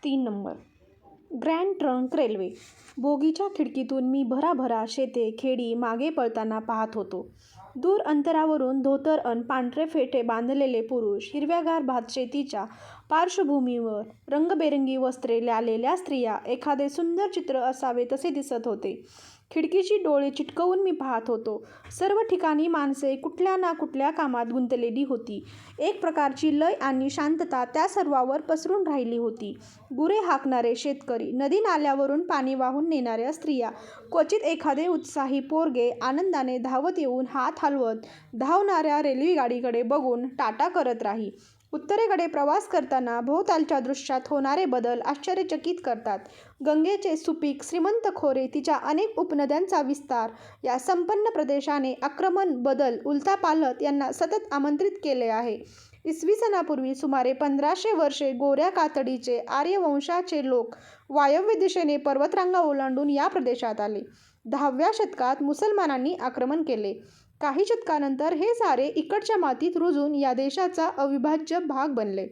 3 grand trunk railway. बोगीच्या खिडकीतून मी भराभरा शेते खेडी मागे पळताना पाहत होतो. दूर अंतरावरून धोतर अन पांढरे फेटे बांधलेले पुरुष, हिरव्यागार भातशेतीच्या पार्श्वभूमीवर रंगबेरंगी वस्त्रे ल्यालेल्या स्त्रिया, एखादे सुंदर चित्र असावे तसे दिसत होते. खिडकीशी डोळे चिटकवून मी पाहत होतो. सर्व ठिकाणी माणसे कुठल्या ना कुठल्या कामात गुंतलेली होती. एक प्रकारची लय आणि शांतता त्या सर्वांवर पसरून राहिली होती. गुरे हाकणारे शेतकरी, नदी नाल्यावरून पाणी वाहून नेणाऱ्या स्त्रिया, क्वचित एखादे उत्साही पोरगे आनंदाने धावत येऊन हात हलवत धावणाऱ्या रेल्वेगाडीकडे बघून टाटा करत राही. उत्तरेकडे प्रवास करताना भोवतालच्या दृश्यात होणारे बदल आश्चर्यचकित करतात. गंगेचे सुपीक श्रीमंत खोरे, तिच्या अनेक उपनद्यांचा विस्तार या संपन्न प्रदेशाने आक्रमण, बदल, उलथापालथ यांना सतत आमंत्रित केले आहे. इसवी सनापूर्वी सुमारे 1500 वर्षे गोऱ्या कातडीचे आर्यवंशाचे लोक वायव्य दिशेने पर्वतरांगा ओलांडून या प्रदेशात आले. 10व्या शतकात मुसलमानांनी आक्रमण केले. काही शतकानंतर हे सारे इकडच्या मातीत रुजून या देशाचा अविभाज्य भाग बनले.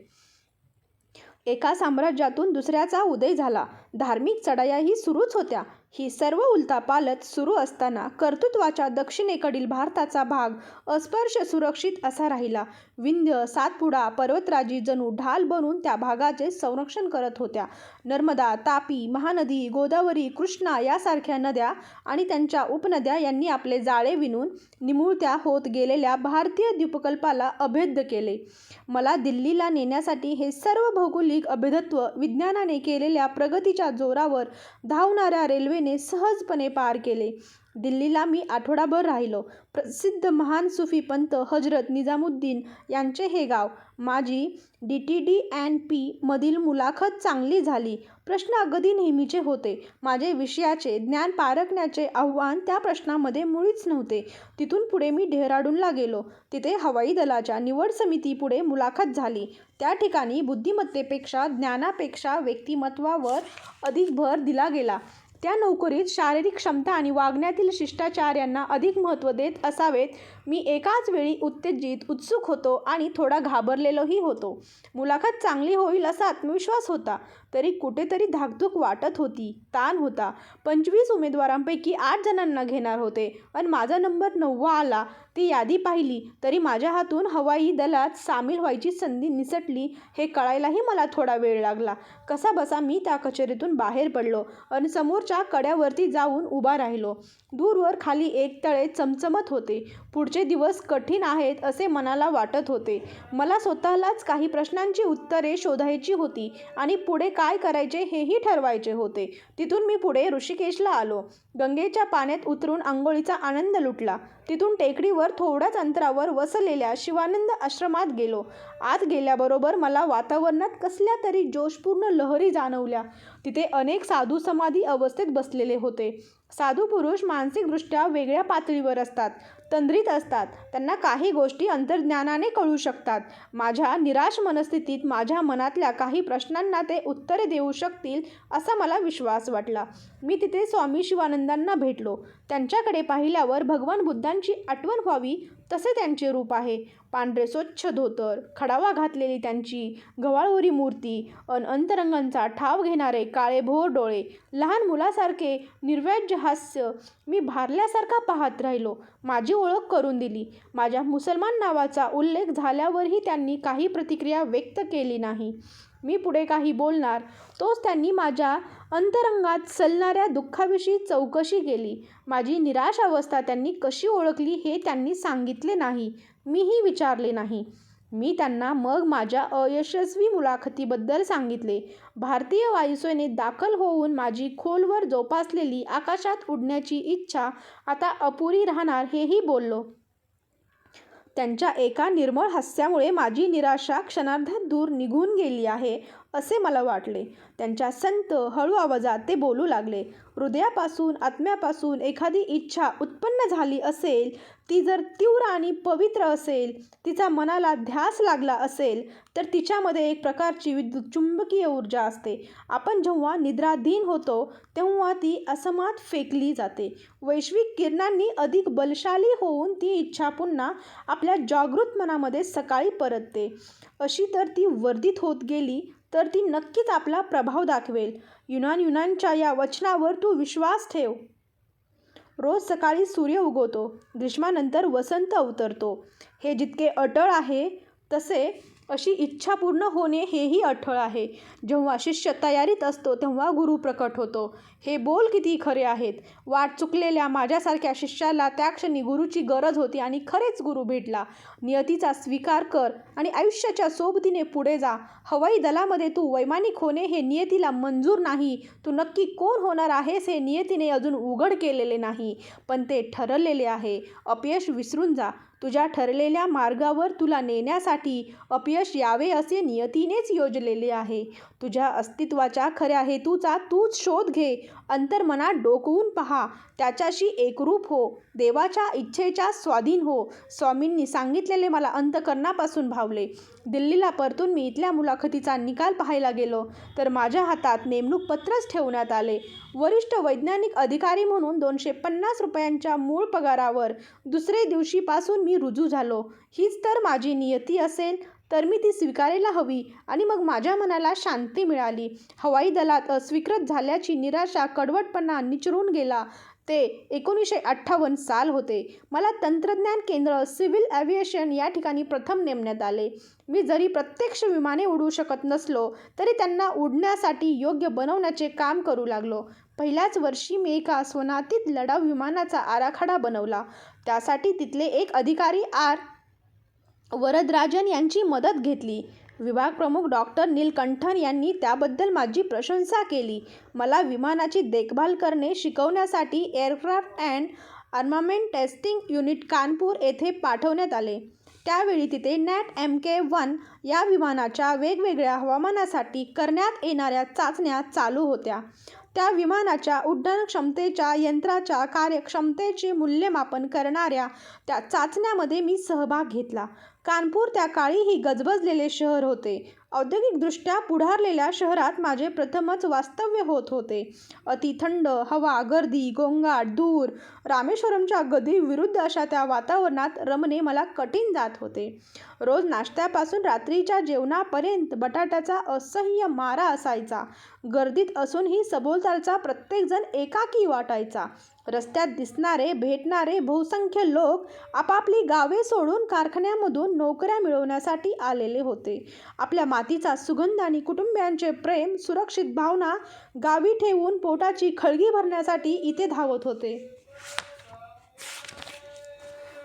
एका साम्राज्यातून दुसऱ्याचा उदय झाला. धार्मिक चढायाही सुरूच होत्या. ही सर्व उलथापालथ सुरू असताना कर्तृत्वाच्या दक्षिणेकडील भारताचा भाग अस्पर्श सुरक्षित असा राहिला. विंध्य, सातपुडा पर्वतराजी जणू ढाल बनून त्या भागाचे संरक्षण करत होत्या. नर्मदा, तापी, महानदी, गोदावरी, कृष्णा यासारख्या नद्या आणि त्यांच्या उपनद्या यांनी आपले जाळे विणून निमुळत्या होत गेलेल्या भारतीय द्वीपकल्पाला अभेद्य केले. मला दिल्लीला नेण्यासाठी हे सर्व भौगोलिक अभेदत्व विज्ञानाने केलेल्या प्रगतीच्या जोरावर धावणाऱ्या रेल्वेने सहजपणे पार केले. दिल्लीला मी आठवडाभर राहिलो. प्रसिद्ध महान सुफी पंत हजरत निजामुद्दीन यांचे हे गाव. माझी DTD&P मधील मुलाखत चांगली झाली. प्रश्न अगदी नेहमीचे होते. माझे विषयाचे ज्ञान पारखण्याचे आव्हान त्या प्रश्नामध्ये मुळीच नव्हते. तिथून पुढे मी डेहराडूनला गेलो. तिथे हवाई दलाच्या निवड समितीपुढे मुलाखत झाली. त्या ठिकाणी बुद्धिमत्तेपेक्षा, ज्ञानापेक्षा व्यक्तिमत्वावर अधिक भर दिला गेला. त्या नोकरीत शारीरिक क्षमता आणि वागण्यातील शिष्टाचार यांना अधिक महत्त्व देत असावेत. मी एकाच वेळी उत्तेजित, उत्सुक होतो आणि थोडा घाबरलेलोही होतो. मुलाखत चांगली होईल असा आत्मविश्वास होता, तरी कुठेतरी धाकधूक वाटत होती, ताण होता. 25 उमेदवारांपैकी 8 जणांना घेणार होते आणि माझा नंबर 9वा आला. ती यादी पाहिली तरी माझ्या हातून हवाई दलात सामील व्हायची संधी निसटली हे कळायलाही मला थोडा वेळ लागला. कसाबसा मी त्या कचेरीतून बाहेर पडलो आणि समोरच्या कड्यावरती जाऊन उभा राहिलो. दूरवर खाली एक तळे चमचमत होते. पुढचे दिवस कठीण आहेत असे मनाला वाटत होते. मला स्वतःलाच काही प्रश्नांची उत्तरे शोधायची होती आणि पुढे काय करायचे हेही ठरवायचे होते. तिथून मी पुढे ऋषिकेशला आलो. गंगेच्या पाण्यात उतरून आंघोळीचा आनंद लुटला. तिथून टेकडीवर थोड्याच अंतरावर वसलेल्या शिवानंद आश्रमात गेलो. आत गेल्याबरोबर मला वातावरणात कसल्या तरी जोशपूर्ण लहरी जाणवल्या. तिथे अनेक साधू समाधी अवस्थेत बसलेले होते. साधू पुरुष मानसिकदृष्ट्या वेगळ्या पातळीवर असतात, तंद्रीत असतात. त्यांना काही गोष्टी अंतर्ज्ञानाने कळू शकतात. माझ्या निराश मनस्थितीत माझ्या मनातल्या काही प्रश्नांना ते उत्तरे देऊ शकतील असा मला विश्वास वाटला. मी तिथे स्वामी शिवानंदांना भेटलो. त्यांच्याकडे पाहिल्यावर भगवान बुद्धांची आठवण व्हावी तसे त्यांचे रूप आहे. पांढरे स्वच्छ धोतर, खडावा घातलेली त्यांची गवाळवरी मूर्ती अन अंतरंगांचा ठाव घेणारे काळेभोर डोळे, लहान मुलासारखे निर्व्याज हास्य. मी भारल्यासारखा पाहत राहिलो. माझी ओळख करून दिली. माझ्या मुसलमान नावाचा उल्लेख झाल्यावरही त्यांनी काही प्रतिक्रिया व्यक्त केली नाही. मी पुढे काही बोलणार तोच त्यांनी माझ्या अंतरंगात सलणाऱ्या दुःखाविषयी चौकशी केली. माझी निराश अवस्था त्यांनी कशी ओळखली हे त्यांनी सांगितले नाही. मीही विचारले नाही. मी त्यांना मग माझ्या अयशस्वी मुलाखतीबद्दल सांगितले. भारतीय वायुसेनेत दाखल होऊन माझी खोलवर जोपासलेली आकाशात उडण्याची इच्छा आता अपुरी राहणार हेही बोललो. त्यांच्या एका निर्मळ हास्यामुळे माझी निराशा क्षणार्धात दूर निघून गेली आहे असे मला वाटले. त्यांच्या संत, हळू आवाजात ते बोलू लागले. हृदयापासून, आत्म्यापासून एखादी इच्छा उत्पन्न झाली असेल, ती जर तीव्र आणि पवित्र असेल, तिचा मनाला ध्यास लागला असेल, तर तिच्यामध्ये एक प्रकारची विद्युतचुंबकीय ऊर्जा असते. आपण जेव्हा निद्राधीन होतो तेव्हा ती असमात फेकली जाते. वैश्विक किरणांनी अधिक बलशाली होऊन ती इच्छा पुन्हा आपल्या जागृत मनामध्ये सकाळी परतते. अशी तर ती वर्धित होत गेली. तर ती नक्कीच आपला प्रभाव दाखवेल. युनांच्या या वचनावर तू विश्वास ठेव. रोज सकाळी सूर्य उगवतो, ग्रीष्मानंतर वसंत अवतरतो. हे जितके अटळ आहे तसे अशी इच्छा पूर्ण होणे हेही अटळ आहे. जेव्हा शिष्य तयारीत असतो तेव्हा गुरु प्रकट होतो. हे बोल किती खरे आहेत. वाट चुकलेल्या माझ्यासारख्या शिष्याला त्या क्षणी गुरुची गरज होती आणि खरेच गुरु भेटला. नियतीचा स्वीकार कर आणि आयुष्याच्या सोबतीने पुढे जा. हवाई दलामध्ये तू वैमानिक होणे हे नियतीला मंजूर नाही. तू नक्की कोण होणार आहेस हे नियतीने अजून उघड केलेले नाही, पण ते ठरलेले आहे. अपयश विसरून जा. तुझ्या ठरलेल्या मार्गावर तुला नेण्यासाठी अपयश यावे असे नियतीनेच योजलेले आहे. तुझ्या अस्तित्वाच्या खऱ्या हेतूचा तूच शोध घे. अंतर्मनात डोकवून पहा. त्याच्याशी एकरूप हो. देवाच्या इच्छेच्या स्वाधीन हो. स्वामींनी सांगितलेले मला अंतःकरणापासून भावले. दिल्लीला परतून मी इथल्या मुलाखतीचा निकाल पाहायला गेलो तर माझ्या हातात नेमणूक पत्रच ठेवण्यात आले. वरिष्ठ वैज्ञानिक अधिकारी म्हणून 250 रुपयांच्या मूळ पगारावर दुसरे दिवशीपासून मी रुजू झालो. हीच तर माझी नियती असेल तर मी ती स्वीकारायला हवी आणि मग माझ्या मनाला शांती मिळाली. हवाई दलात अस्वीकृत झाल्याची निराशा, कडवटपणा निचरून गेला. ते 1958 साल होते. मला तंत्रज्ञान केंद्र सिव्हिल ॲव्हिएशन या ठिकाणी प्रथम नेमण्यात आले. मी जरी प्रत्यक्ष विमाने उडवू शकत नसलो तरी त्यांना उडण्यासाठी योग्य बनवण्याचे काम करू लागलो. पहिल्याच वर्षी मी एका स्वनातीत लढाऊ विमानाचा आराखडा बनवला. त्यासाठी तिथले एक अधिकारी आर. वरदराजन यांची मदत घेतली. विभाग प्रमुख डॉक्टर नीलकंठन यांनी त्याबद्दल माझी प्रशंसा केली. मला विमानाची देखभाल करणे शिकवण्यासाठी aircraft and armament testing unit Kanpur येथे पाठवण्यात आले. त्यावेळी तिथे नॅट MK-1 या विमानाच्या वेगवेगळ्या हवामानासाठी करण्यात येणाऱ्या चाचण्या चालू होत्या. त्या विमानाच्या उड्डाण क्षमतेच्या, यंत्राच्या कार्यक्षमतेचे मूल्यमापन करणाऱ्या त्या चाचण्यामध्ये मी सहभाग घेतला. कानपूर त्या काळीही गजबजलेले शहर होते. औद्योगिकदृष्ट्या पुढारलेल्या शहरात माझे प्रथमच वास्तव्य होत होते. अति थंड हवा, गर्दी, गोंगाट, धूर, रामेश्वरमच्या गदी-विरुद्ध अशा त्या वातावरणात रमणे मला कठीण जात होते. रोज नाश्त्यापासून रात्रीच्या जेवणापर्यंत बटाट्याचा असह्य मारा असायचा. गर्दीत असूनही सभोवतालचा प्रत्येकजण एकाकी वाटायचा. रस्त्यात दिसणारे, भेटणारे बहुसंख्य लोक आपापली गावे सोडून कारखान्यामधून नोकऱ्या मिळवण्यासाठी आलेले होते. आपल्या मातीचा सुगंध आणि कुटुंबियांचे प्रेम, सुरक्षित भावना गावी ठेवून पोटाची खळगी भरण्यासाठी इथे धावत होते.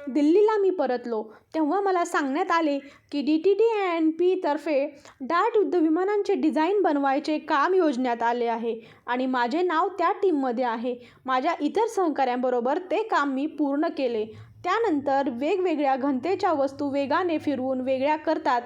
दिल्लीला मी परतलो तेव्हा मला सांगण्यात आले की DTDP तर्फे डार्ट युद्धविमानांचे डिझाईन बनवायचे काम योजण्यात आले आहे आणि माझे नाव त्या टीममध्ये आहे. माझ्या इतर सहकाऱ्यांबरोबर ते काम मी पूर्ण केले. त्यानंतर वेगवेगळ्या घनतेच्या वस्तू वेगाने फिरवून वेगळ्या करतात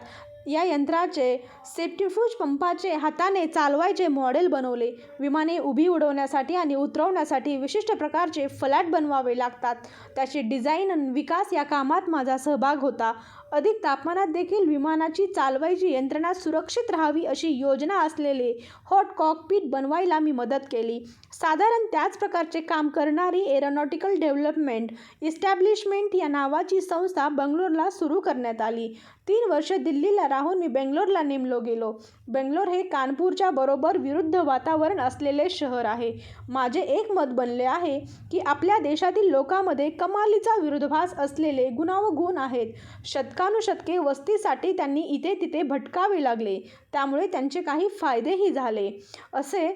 या यंत्राचे, सेंट्रिफ्यूज पंपाचे हाताने चालवायचे मॉडेल बनवले. विमाने उभी उडवण्यासाठी आणि उतरवण्यासाठी विशिष्ट प्रकारचे फलॅट बनवावे लागतात. त्याचे डिझाईन आणि विकास या कामात माझा सहभाग होता. अधिक तापमानात देखील विमानाची चालवायची यंत्रणा सुरक्षित राहावी अशी योजना असलेले हॉट कॉकपिट बनवायला मी मदत केली. साधारण त्याच प्रकारचे काम करणारी एरोनॉटिकल डेव्हलपमेंट इस्टॅब्लिशमेंट या नावाची संस्था बंगलोरला सुरू करण्यात आली. 3 वर्ष दिल्लीला राहून मी बेंगलोरला नेमलो गेलो. बेंगलोर हे कानपूरच्या बरोबर विरुद्ध वातावरण असलेले शहर आहे. माझे एक मत बनले आहे की आपल्या देशातील लोकांमध्ये कमालीचा विरोधाभास असलेले गुणावगुण आहेत. शतकानुशतके वस्तीसाठी त्यांनी इथे तिथे भटकावे लागले. त्यामुळे त्यांचे काही फायदेही झाले, असे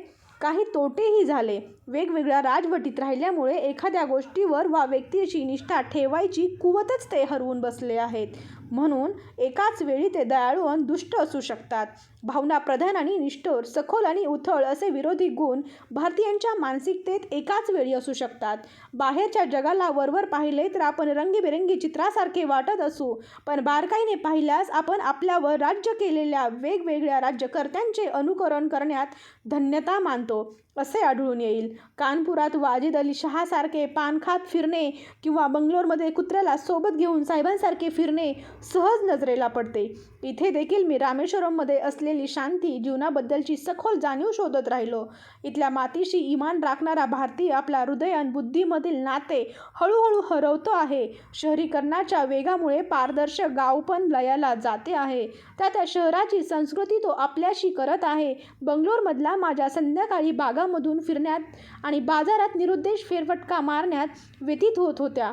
काही तोटेही झाले. वेगवेगळ्या राजवटीत राहिल्यामुळे एखाद्या गोष्टीवर वा व्यक्तीची निष्ठा ठेवायची कुवतच ते हरवून बसले आहेत. म्हणून एकाच वेळी ते दयाळू आणि दुष्ट असू शकतात. भावनाप्रधान आणि निष्ठुर, सखोल आणि उथळ असे विरोधी गुण भारतीयांच्या मानसिकतेत एकाच वेळी असू शकतात. बाहेरच्या जगाला वरवर पाहिले तर आपण रंगीबेरंगी चित्रासारखे वाटत असू, पण बारकाईने पाहिल्यास आपण आपल्यावर राज्य केलेल्या वेगवेगळ्या राज्यकर्त्यांचे अनुकरण करण्यात धन्यता मानतो असे आढळून येईल. कानपुरात वाजिद अली शहासारखे पान खात फिरणे किंवा बंगलोरमध्ये कुत्र्याला सोबत घेऊन साहेबांसारखे फिरणे सहज नजरेला पडते. इथे देखील मी रामेश्वरममध्ये असलेली शांती, जीवनाबद्दलची सखोल जाणीव शोधत राहिलो. इथल्या मातीशी इमान राखणारा भारतीय आपला हृदय आणि बुद्धीमधील नाते हळूहळू हरवतो आहे. शहरीकरणाच्या वेगामुळे पारदर्शक गाव पण लयाला जाते आहे. त्या शहराची संस्कृती तो आपल्याशी करत आहे. बंगलोरमधला माझ्या संध्याकाळी बागांमधून फिरण्यात आणि बाजारात निरुद्देश फेरफटका मारण्यात व्यतीत होत होत्या.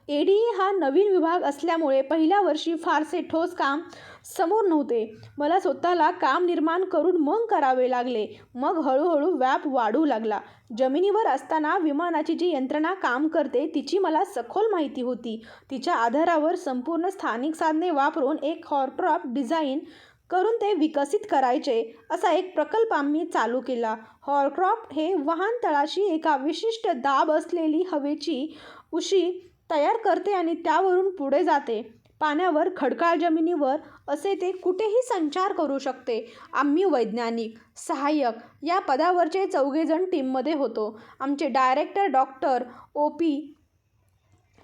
एडीई हा नवीन विभाग असल्यामुळे पहिल्या वर्षी फारसे ठोस काम समोर नव्हते. मला स्वतःला काम निर्माण करून मग करावे लागले. मग हळूहळू व्याप वाढू लागला. जमिनीवर असताना विमानाची जी यंत्रणा काम करते तिची मला सखोल माहिती होती. तिच्या आधारावर संपूर्ण स्थानिक साधने वापरून एक हॉरक्राफ्ट डिझाईन करून ते विकसित करायचे असा एक प्रकल्प आम्ही चालू केला. हॉरक्राफ्ट हे वाहन तळाशी एका विशिष्ट दाब असलेली हवेची उशी तयार करते आणि त्यावरून पुढे जाते. पाण्यावर, खडकाळ जमिनीवर असे ते कुठेही संचार करू शकते. आम्ही वैज्ञानिक, सहाय्यक या पदावरचे 4 टीममध्ये होतो. आमचे डायरेक्टर डॉक्टर ओ.पी.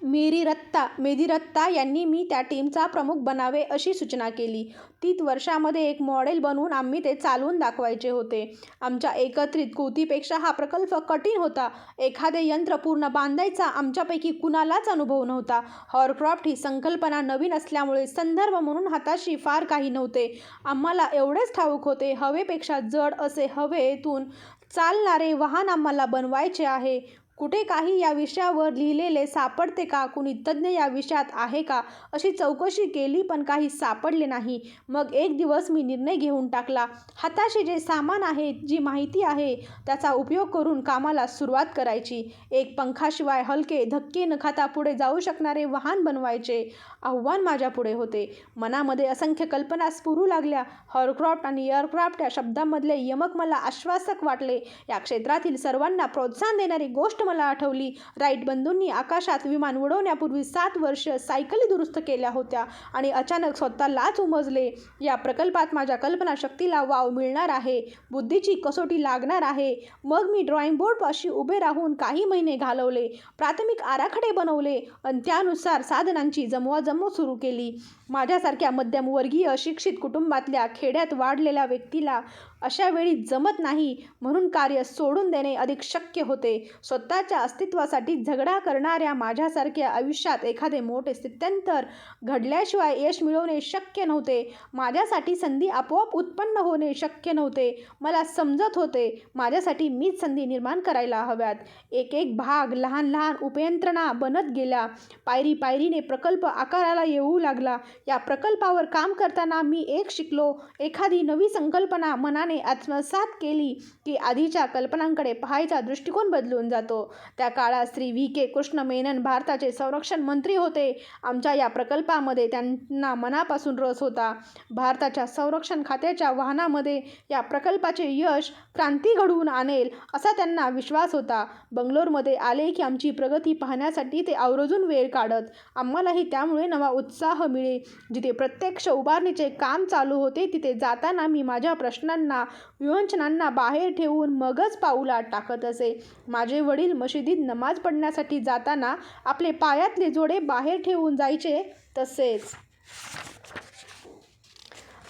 मेदिरत्ता यांनी मी त्या टीमचा प्रमुख बनावे अशी सूचना केली. 30 वर्षांमध्ये एक मॉडेल बनवून आम्ही ते चालवून दाखवायचे होते. आमच्या एकत्रित कृतीपेक्षा हा प्रकल्प कठीण होता. एखादे यंत्र पूर्ण बांधायचा आमच्यापैकी कुणालाच अनुभव नव्हता. हॉरक्राफ्ट ही संकल्पना नवीन असल्यामुळे संदर्भ म्हणून हाताशी फार काही नव्हते. आम्हाला एवढेच ठाऊक होते, हवेपेक्षा जड असे हवेतून चालणारे वाहन आम्हाला बनवायचे आहे. कुठे काही या विषयावर लिहिलेले सापडते का? कुणी तज्ज्ञ या विषयात आहे का? अशी चौकशी केली पण काही सापडले नाही. मग एक दिवस मी निर्णय घेऊन टाकला. हाताशी जे सामान आहे, जी माहिती आहे त्याचा उपयोग करून कामाला सुरुवात करायची. एक पंखाशिवाय हलके, धक्के न खाता पुढे जाऊ शकणारे वाहन बनवायचे आव्हान माझ्यापुढे होते. मनामध्ये असंख्य कल्पना स्फुरू लागल्या. हॉरक्राफ्ट आणि एअरक्राफ्ट या शब्दांमधले यमक मला आश्वासक वाटले. या क्षेत्रातील सर्वांना प्रोत्साहन देणारी गोष्ट मला आठवली. राईट बंधूंनी आकाशात विमान उडवण्यापूर्वी 7 वर्ष सायकली दुरुस्त केल्या होत्या आणि अचानक स्वतःलाच उमजले, या प्रकल्पात माझ्या कल्पनाशक्तीला वाव मिळणार आहे, बुद्धीची कसोटी लागणार आहे. मग मी ड्रॉइंग बोर्डपाशी उभे राहून काही महिने घालवले. प्राथमिक आराखडे बनवले आणि त्यानुसार साधनांची जमवाजमव सुरू केली. माझ्यासारख्या मध्यमवर्गीय अशिक्षित कुटुंबातल्या खेड्यात वाढलेल्या व्यक्तीला अशा वेळी जमत नाही, म्हणून कार्य सोडून देणे अधिक शक्य होते. स्वतःच्या अस्तित्वासाठी झगडा करणाऱ्या माझ्यासारख्या आयुष्यात एखादे मोठे स्थित्यंतर घडल्याशिवाय यश मिळवणे शक्य नव्हते. माझ्यासाठी संधी आपोआप उत्पन्न होणे शक्य नव्हते. मला समजत होते माझ्यासाठी मीच संधी निर्माण करायला हव्यात. एक एक भाग, लहान लहान उपयंत्रणा बनत गेल्या. पायरी पायरीने प्रकल्प आकाराला येऊ लागला. या प्रकल्पावर काम करताना मी एक शिकलो, एखादी नवी संकल्पना मनाने आत्मसात केली की आधीच्या कल्पनांकडे पाहायचा दृष्टिकोन बदलून जातो. त्या काळात श्री V.K. कृष्ण मेनन भारताचे संरक्षण मंत्री होते. आमच्या या प्रकल्पामध्ये त्यांना मनापासून रस होता. भारताच्या संरक्षण खात्याच्या वाहनामध्ये या प्रकल्पाचे यश क्रांती घडवून आणेल असा त्यांना विश्वास होता. बंगलोरमध्ये आले की आमची प्रगती पाहण्यासाठी ते आवर्जून वेळ काढत. आम्हालाही त्यामुळे नवा उत्साह मिळे. जिथे प्रत्यक्ष उभारणीचे काम चालू होते तिथे जाताना मी माझ्या प्रश्नांना, विवंचनांना बाहेर ठेवून मगच पाऊलात टाकत असे. माझे वडील मशिदीत नमाज पढण्यासाठी जाताना आपले पायातले जोडे बाहेर ठेवून जायचे, तसेच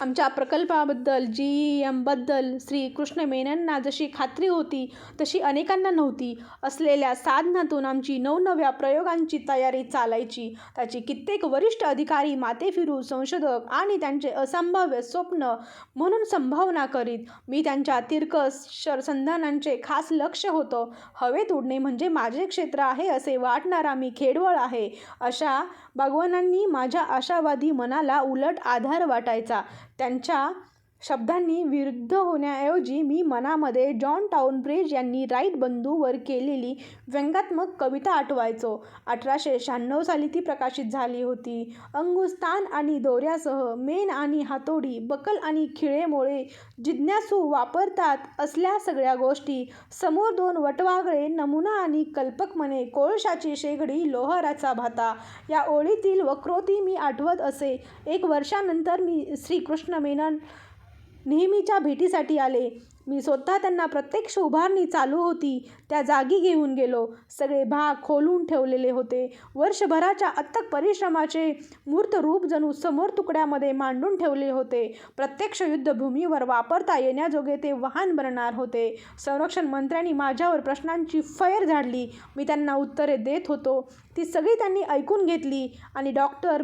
आमच्या प्रकल्पाबद्दल, GEM-बद्दल श्री कृष्ण मेननना जशी खात्री होती तशी अनेकांना नव्हती. असलेल्या साधनातून आमची नवनव्या प्रयोगांची तयारी चालायची. त्याची कित्येक वरिष्ठ अधिकारी माथेफिरू संशोधक आणि त्यांचे असंभाव्य स्वप्न म्हणून संभावना करीत. मी त्यांच्या तिरकस संधानांचे खास लक्ष होतं. हवेत उडणे म्हणजे माझे क्षेत्र आहे असे वाटणारा मी खेडवळ आहे, अशा भगवानांनी माझ्या आशावादी मनाला उलट आधार वाटायचा. त्यांच्या शब्दांनी विरुद्ध होण्याऐवजी मी मनामध्ये जॉन टाउनब्रिज यांनी राईट बंधूंवर केलेली व्यंगात्मक कविता आठवायचो. 1896 साली ती प्रकाशित झाली होती. अंगुस्तान आणि दोऱ्यासह, मेण आणि हातोडी, बकल आणि खिळेमोळे जिज्ञासू वापरतात असल्या सगळ्या गोष्टी. समोर 2 वटवाघळे, नमुना आणि कल्पक मने, कोळशाची शेगडी, लोहाराचा भाता. या ओळीतील वक्रोक्ती मी आठवत असे. 1 वर्षानंतर मी श्री कृष्ण मेनन नेहमीच्या भेटीसाठी आले. मी स्वतः त्यांना प्रत्यक्ष उभारणी चालू होती त्या जागी घेऊन गेलो. सगळे भाग खोलून ठेवलेले होते. वर्षभराच्या अथक परिश्रमाचे मूर्त रूप जणू समोर तुकड्यामध्ये मांडून ठेवले होते. प्रत्यक्ष युद्धभूमीवर वापरता येण्याजोगे ते वाहन बनणार होते. संरक्षण मंत्र्यांनी माझ्यावर प्रश्नांची फैर झाडली. मी त्यांना उत्तरे देत होतो. ती सगळी त्यांनी ऐकून घेतली आणि डॉक्टर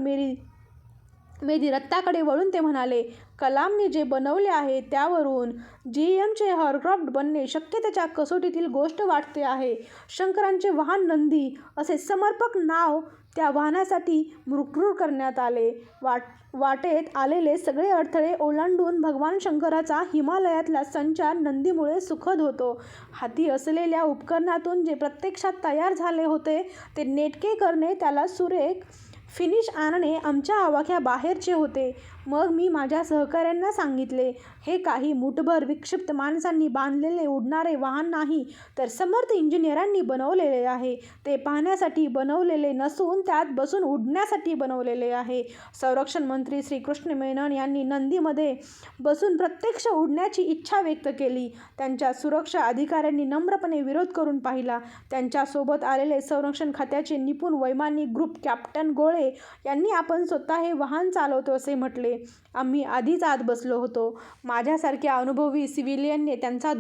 मेधी रत्ताकडे वळून ते म्हणाले, कलामने जे बनवले आहे त्यावरून GMचे हॉरक्राफ्ट बनणे शक्य त्याच्या कसोटीतील गोष्ट वाटते आहे. शंकरांचे वाहन नंदी असे समर्पक नाव त्या वाहनासाठी मृक्रूर करण्यात आले. वाटेत आलेले सगळे अडथळे ओलांडून भगवान शंकराचा हिमालयातला संचार नंदीमुळे सुखद होतो. हाती असलेल्या उपकरणातून जे प्रत्यक्षात तयार झाले होते ते नेटके करणे, त्याला सुरेख फिनिश आणणे आमच्या आवाक्याबाहेरचे होते. मग मी माझ्या सहकाऱ्यांना सांगितले, हे काही मुठभर विक्षिप्त माणसांनी बांधलेले उडणारे वाहन नाही, तर समर्थ इंजिनियरांनी बनवलेले आहे. ते पाहण्यासाठी बनवलेले नसून त्यात बसून उडण्यासाठी बनवलेले आहे. संरक्षण मंत्री श्री कृष्ण मेनन यांनी नंदीमध्ये बसून प्रत्यक्ष उडण्याची इच्छा व्यक्त केली. त्यांच्या सुरक्षा अधिकाऱ्यांनी नम्रपणे विरोध करून पाहिला. त्यांच्यासोबत आलेले संरक्षण खात्याचे निपुण वैमानिक ग्रुप कॅप्टन गोळे यांनी आपण स्वतः हे वाहन चालवतो असे म्हटले. आम्ही आधीच आत बसलो होतो. माझ्यासारख्या अनुभवी सिव्हिलियनने त्यांचा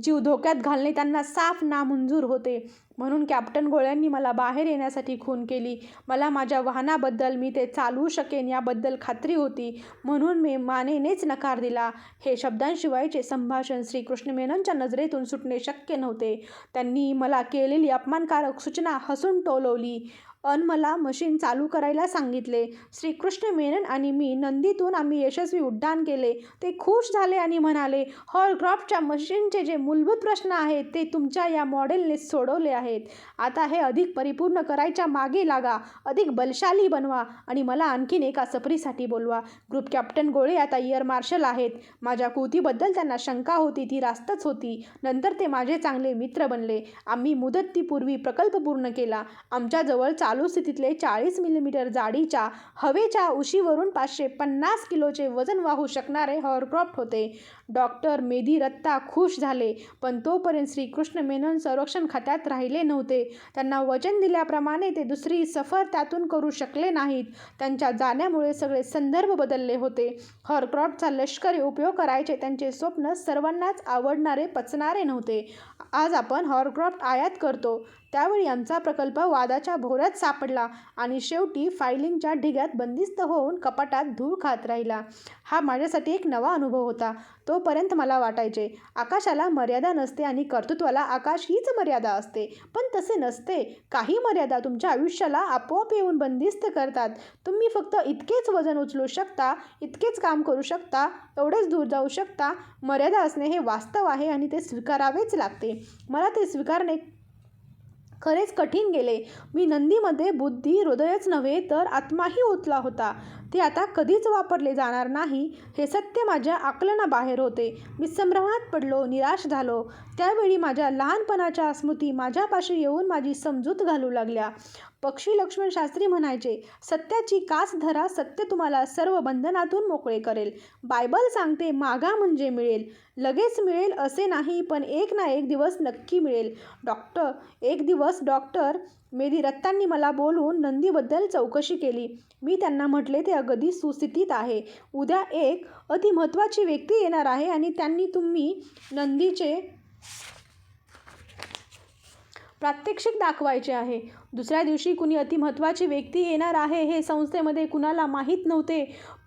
जीव धोक्यात घालणे त्यांना साफ नामंजूर होते. म्हणून कॅप्टन गोळ्यांनी मला बाहेर येण्यासाठी खूण केली. मला माझ्या वाहनाबद्दल, मी ते चालवू शकेन याबद्दल खात्री होती, म्हणून मी मानेनेच नकार दिला. हे शब्दांशिवायचे संभाषण श्री कृष्ण मेननच्या नजरेतून सुटणे शक्य नव्हते. त्यांनी मला केलेली अपमानकारक सूचना हसून टोलवली मला मशीन चालू करायला सांगितले. श्री कृष्ण मेनन आणि मी नंदीतून आम्ही यशस्वी उड्डाण केले. ते खुश झाले आणि म्हणाले, हॉरक्राफ्टच्या मशीनचे जे मूलभूत प्रश्न आहेत ते तुमच्या या मॉडेलने सोडवले आहेत. आता हे अधिक परिपूर्ण करायच्या मागे लागा, अधिक बलशाली बनवा आणि मला आणखीन एका सफरीसाठी बोलवा. ग्रुप कॅप्टन गोळे आता एअर मार्शल आहेत. माझ्या कृतीबद्दल त्यांना शंका होती, ती रास्तच होती. नंतर ते माझे चांगले मित्र बनले. आम्ही मुदतीपूर्वी प्रकल्प पूर्ण केला. आमच्याजवळ चालू स्थितीतले 40 मिलीमीटर जाडीच्या हवेच्या उशीवरून 550 किलोचे वजन वाहू शकणारे हॉरक्राफ्ट होते. डॉक्टर मेधी रत्ता खुश झाले, पण तोपर्यंत श्री कृष्ण मेनन संरक्षण खात्यात राहिले नव्हते. त्यांना वचन दिल्याप्रमाणे ते दुसरी सफर त्यातून करू शकले नाहीत. त्यांच्या जाण्यामुळे सगळे संदर्भ बदलले होते. हॉरक्राफ्टचा लष्करी उपयोग करायचे त्यांचे स्वप्न सर्वांनाच आवडणारे, पचणारे नव्हते. आज आपण हॉरक्राफ्ट आयात करतो, त्यावेळी आमचा प्रकल्प वादाच्या भोवऱ्यात सापडला आणि शेवटी फायलिंगच्या ढिग्यात बंदिस्त होऊन कपाटात धूळ खात राहिला. हा माझ्यासाठी एक नवा अनुभव होता. तोपर्यंत मला वाटायचे, आकाशाला मर्यादा नसते आणि कर्तृत्वाला आकाश हीच मर्यादा असते. पण तसे नसते. काही मर्यादा तुमच्या आयुष्याला आपोआप येऊन बंदिस्त करतात. तुम्ही फक्त इतकेच वजन उचलू शकता, इतकेच काम करू शकता, एवढेच दूर जाऊ शकता. मर्यादा असणे हे वास्तव आहे आणि ते स्वीकारावेच लागते. मला ते स्वीकारणे खरेच कठीण गेले. मी नंदीमध्ये बुद्धी, हृदयच नव्हे तर आत्माही ओतला होता. ते आता कधीच वापरले जाणार नाही हे सत्य माझ्या आकलनाबाहेर होते. मी संभ्रमात पडलो, निराश झालो. त्यावेळी माझ्या लहानपणाच्या स्मृती माझ्यापाशी येऊन माझी समजूत घालू लागल्या. पक्षी लक्ष्मण शास्त्री म्हणायचे, सत्याची कास धरा, सत्य तुम्हाला सर्व बंधनातून मोकळे करेल. बायबल सांगते, मागा म्हणजे मिळेल. लगेच मिळेल असे नाही, पण एक ना एक दिवस नक्की मिळेल. एक दिवस डॉक्टर मेधी रत्तांनी मला बोलवून नंदीबद्दल चौकशी केली. मी त्यांना म्हटले, ते अगदी सुस्थितीत आहे. उद्या एक अतिमहत्त्वाची व्यक्ती येणार आहे आणि त्यांनी तुम्ही नंदीचे प्रात्यक्षिक दाखवायचे आहे. दुसऱ्या दिवशी कुणी अतिमहत्त्वाची व्यक्ती येणार आहे हे संस्थेमध्ये कुणाला माहीत नव्हते,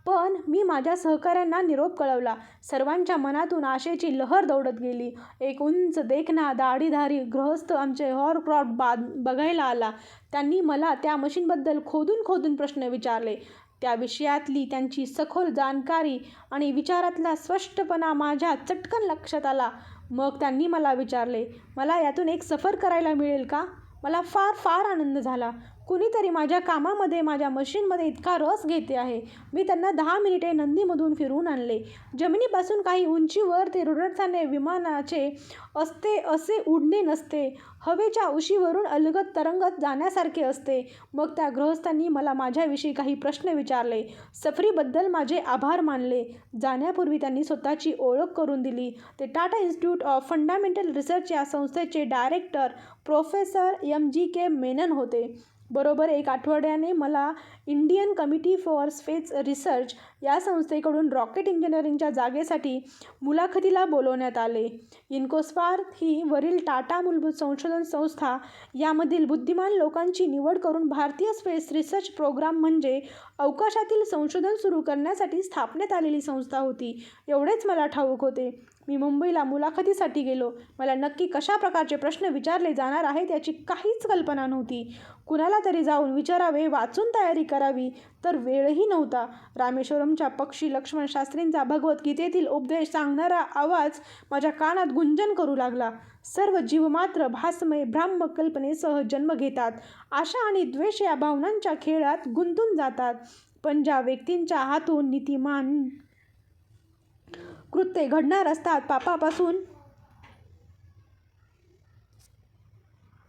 पण मी माझ्या सहकाऱ्यांना निरोप कळवला. सर्वांच्या मनातून आशेची लहर दौडत गेली. एक उंच, देखणा, दाढीधारी गृहस्थ आमचे हॉरक्राफ्ट बघायला आला. त्यांनी मला त्या मशीनबद्दल खोदून प्रश्न विचारले. त्या विषयातली त्यांची सखोल जाणकारी आणि विचारातला स्पष्टपणा माझ्या चटकन लक्षात आला. मग त्यांनी मला विचारले, मला यातून एक सफर करायला मिळेल का? मला फार आनंद झाला. कुणीतरी माझ्या कामामध्ये, माझ्या मशीनमध्ये इतका रस घेते आहे. मी त्यांना 10 मिनिटे नंदीमधून फिरवून आणले. जमिनीपासून काही उंचीवर ते रुळताना विमानाचे असते असे उडणे नसते. हवेच्या उशीवरून अलगद तरंगत जाण्यासारखे असते. मग त्या गृहस्थांनी मला माझ्याविषयी काही प्रश्न विचारले. सफरीबद्दल माझे आभार मानले. जाण्यापूर्वी त्यांनी स्वतःची ओळख करून दिली. ते Tata institute of fundamental research या संस्थेचे डायरेक्टर प्रोफेसर MGK मेनन होते. बरोबर 1 आठवड्याने मला Indian committee for space research या संस्थेकडून रॉकेट इंजिनिअरिंगच्या जागेसाठी मुलाखतीला बोलवण्यात आले. इन्कोस्पार्क ही वरील टाटा मूलभूत संशोधन संस्था यामधील बुद्धिमान लोकांची निवड करून भारतीय स्पेस रिसर्च प्रोग्राम म्हणजे अवकाशातील संशोधन सुरू करण्यासाठी स्थापण्यात आलेली संस्था होती, एवढेच मला ठाऊक होते. मी मुंबईला मुलाखतीसाठी गेलो. मला नक्की कशा प्रकारचे प्रश्न विचारले जाणार आहेत याची काहीच कल्पना नव्हती. कुणाला तरी जाऊन विचारावे, वाचून तयारी करावी, तर वेळही नव्हता. रामेश्वरमच्या पक्षी लक्ष्मण शास्त्रींचा भगवद्गीतेतील उपदेश सांगणारा आवाज माझ्या कानात गुंजन करू लागला. सर्व जीवमात्र भासमय ब्राह्म कल्पनेसह जन्म घेतात. आशा आणि द्वेष या भावनांच्या खेळात गुंतून जातात. पण ज्या व्यक्तींच्या हातून नीतिमान कृत्ये घडणार असतात, पापापासून